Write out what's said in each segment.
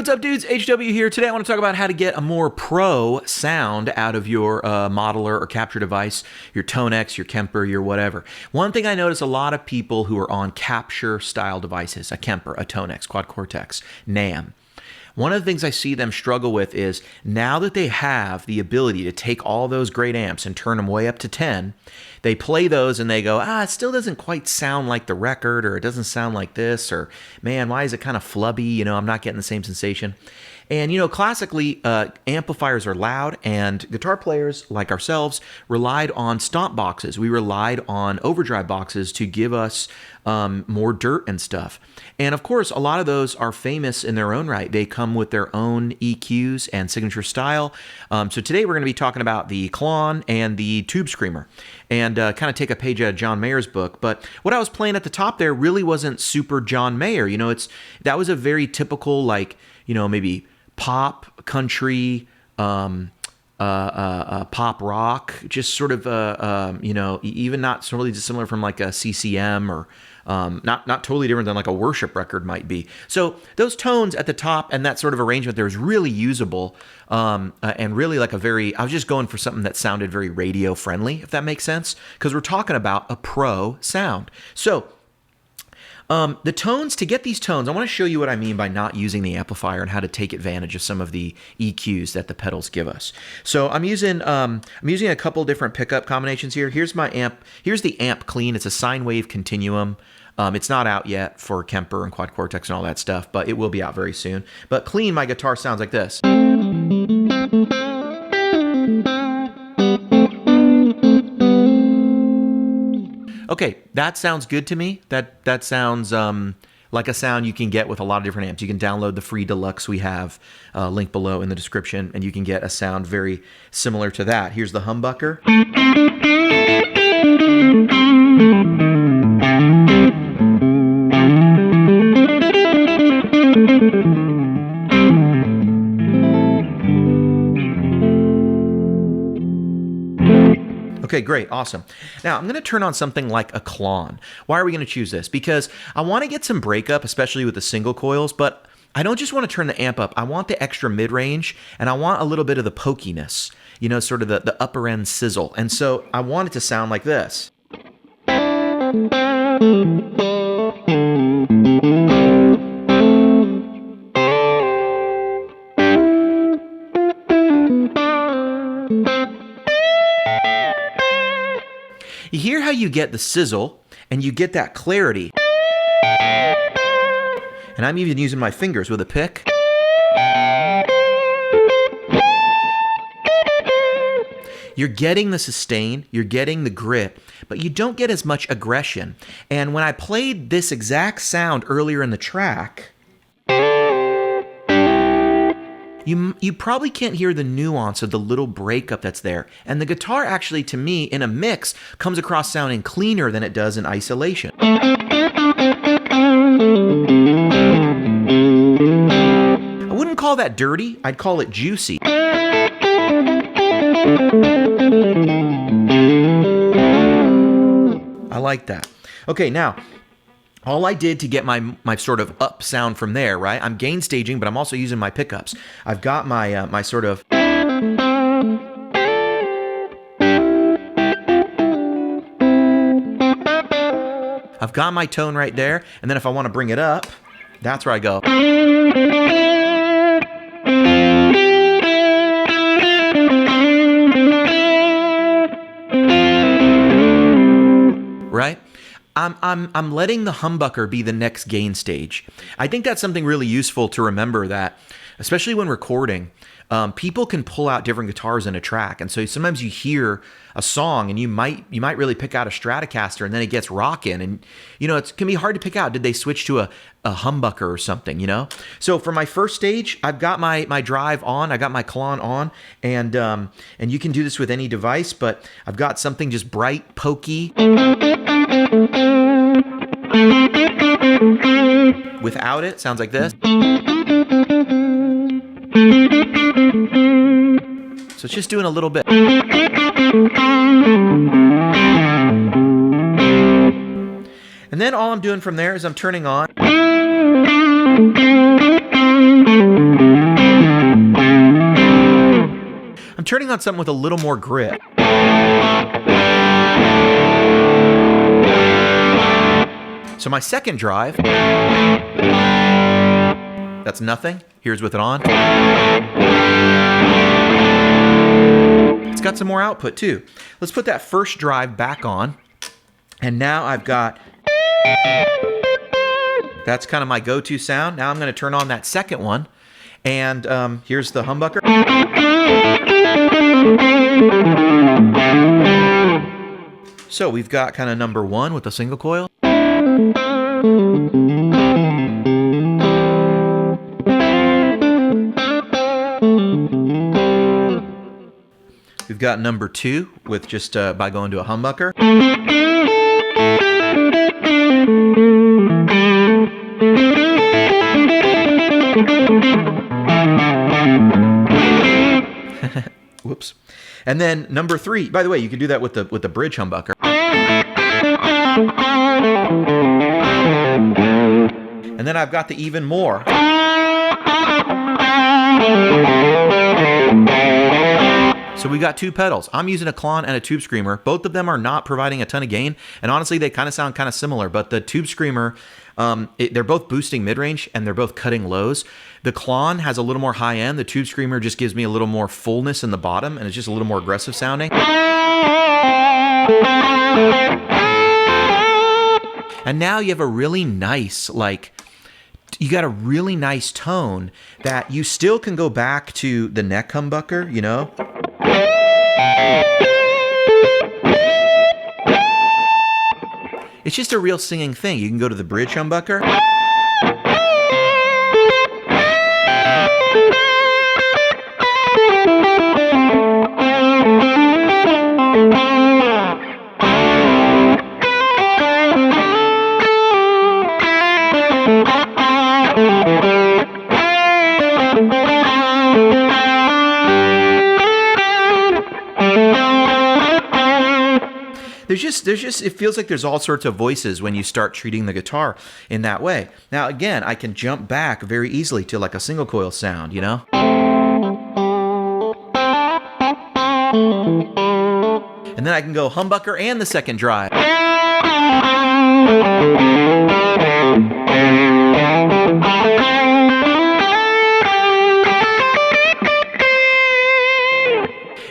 what's up, dudes? HW here. Today I want to talk about how to get a more pro sound out of your modeler or capture device, your Tonex, your Kemper, your whatever. One thing I notice a lot of people who are on capture style devices, a Kemper, a Tonex, Quad Cortex, NAMM. One of the things I see them struggle with is now that they have the ability to take all those great amps and turn them way up to 10, they play those and they go, it still doesn't quite sound like the record, or it doesn't sound like this, or man, why is it kind of flubby? I'm not getting the same sensation. And, classically, amplifiers are loud, and guitar players like ourselves relied on stomp boxes. We relied on overdrive boxes to give us more dirt and stuff. And of course, a lot of those are famous in their own right. They come with their own EQs and signature style. So today we're going to be talking about the Klon and the Tube Screamer, and kind of take a page out of John Mayer's book. But what I was playing at the top there really wasn't super John Mayer. That was a very typical, maybe pop, country, pop rock, just sort of, even not really dissimilar from like a CCM, or not totally different than like a worship record might be. So those tones at the top and that sort of arrangement there is really usable, and really like I was just going for something that sounded very radio friendly, if that makes sense, because we're talking about a pro sound. So the tones, to get these tones, I want to show you what I mean by not using the amplifier and how to take advantage of some of the EQs that the pedals give us. So I'm using a couple different pickup combinations here. Here's my amp. Here's the amp clean. It's a sine wave continuum. It's not out yet for Kemper and Quad Cortex and all that stuff, but it will be out very soon. But clean, my guitar sounds like this. Okay, that sounds good to me. That sounds like a sound you can get with a lot of different amps. You can download the free deluxe we have, link below in the description, and you can get a sound very similar to that. Here's the humbucker. Okay, great, awesome. Now I'm going to turn on something like a Klon. Why are we going to choose this? Because I want to get some breakup, especially with the single coils, but I don't just want to turn the amp up. I want the extra mid-range, and I want a little bit of the pokiness, sort of the upper end sizzle. And so I want it to sound like this. You hear how you get the sizzle and you get that clarity. And I'm even using my fingers with a pick. You're getting the sustain, you're getting the grit, but you don't get as much aggression. And when I played this exact sound earlier in the track, you probably can't hear the nuance of the little breakup that's there. And the guitar actually, to me, in a mix, comes across sounding cleaner than it does in isolation. I wouldn't call that dirty, I'd call it juicy. I like that. Okay, now, all I did to get my sort of up sound from there, right? I'm gain staging, but I'm also using my pickups. I've got my my sort of... I've got my tone right there, and then if I want to bring it up, that's where I go. Right? I'm letting the humbucker be the next gain stage. I think that's something really useful to remember, that especially when recording, people can pull out different guitars in a track, and so sometimes you hear a song and you might really pick out a Stratocaster, and then it gets rockin', and it can be hard to pick out. Did they switch to a humbucker or something? So for my first stage, I've got my drive on, I got my Klon on, and you can do this with any device, but I've got something just bright, pokey. Without it, sounds like this. So it's just doing a little bit. And then all I'm doing from there is I'm turning on. turning on something with a little more grit. So my second drive, that's nothing. Here's with it on. It's got some more output too. Let's put that first drive back on. And now I've got, that's kind of my go-to sound. Now I'm going to turn on that second one. And here's the humbucker. So we've got kind of number one with the single coil. We've got number two with just by going to a humbucker. Whoops. And then number three, by the way, you can do that with the bridge humbucker. And then I've got the even more. So we got two pedals. I'm using a Klon and a Tube Screamer. Both of them are not providing a ton of gain, and honestly, they kind of sound kind of similar, but the Tube Screamer, they're both boosting mid-range, and they're both cutting lows. The Klon has a little more high end. The Tube Screamer just gives me a little more fullness in the bottom, and it's just a little more aggressive sounding. And now you have a really nice, you got a really nice tone that you still can go back to the neck humbucker, you know? It's just a real singing thing. You can go to the bridge humbucker. There's just, it feels like there's all sorts of voices when you start treating the guitar in that way. Now, again, I can jump back very easily to like a single coil sound, you know? And then I can go humbucker and the second drive.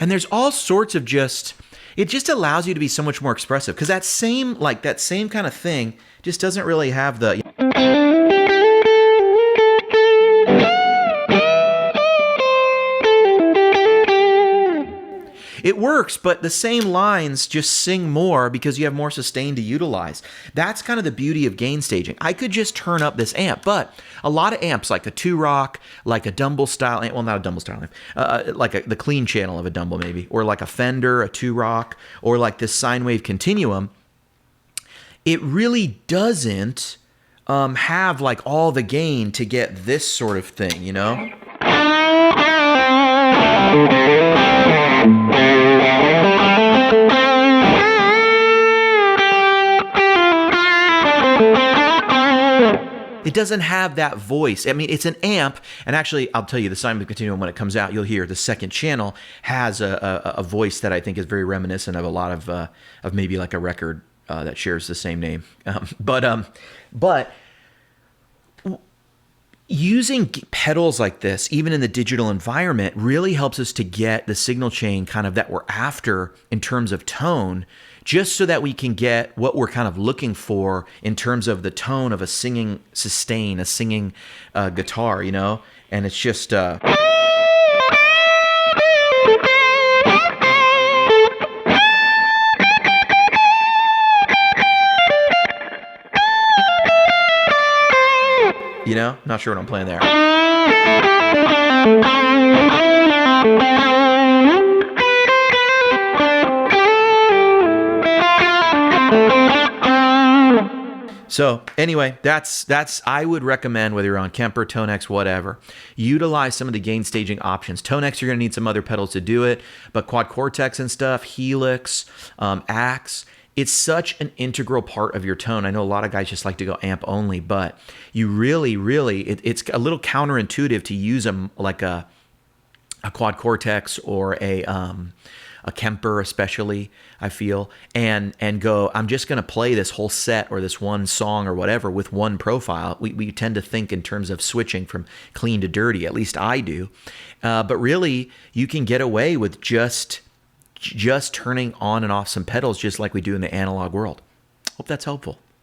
And there's all sorts of just, it just allows you to be so much more expressive, because that same kind of thing just doesn't really have the... It works, but the same lines just sing more because you have more sustain to utilize. That's kind of the beauty of gain staging. I could just turn up this amp, but a lot of amps, like a 2-Rock, like a Dumble style amp, well, not a Dumble style amp, the clean channel of a Dumble maybe, or like a Fender, a 2-Rock, or like this sine wave continuum, it really doesn't have like all the gain to get this sort of thing, you know? It doesn't have that voice. I mean, it's an amp, and actually, I'll tell you, the sine wave continuum, when it comes out, you'll hear the second channel has a voice that I think is very reminiscent of a lot of maybe like a record that shares the same name. But using pedals like this, even in the digital environment, really helps us to get the signal chain kind of that we're after in terms of tone, just so that we can get what we're kind of looking for in terms of the tone of a singing sustain, a singing guitar, you know? And it's just... You know? Not sure what I'm playing there. So anyway, that's I would recommend, whether you're on Kemper, Tonex, whatever, utilize some of the gain staging options. Tonex, you're going to need some other pedals to do it, but Quad Cortex and stuff, Helix, Axe, it's such an integral part of your tone. I know a lot of guys just like to go amp only, but you really, it's a little counterintuitive to use like a a quad cortex or a Kemper especially, I feel, and go, I'm just going to play this whole set or this one song or whatever with one profile. We tend to think in terms of switching from clean to dirty, at least I do. But really, you can get away with just turning on and off some pedals just like we do in the analog world. Hope that's helpful.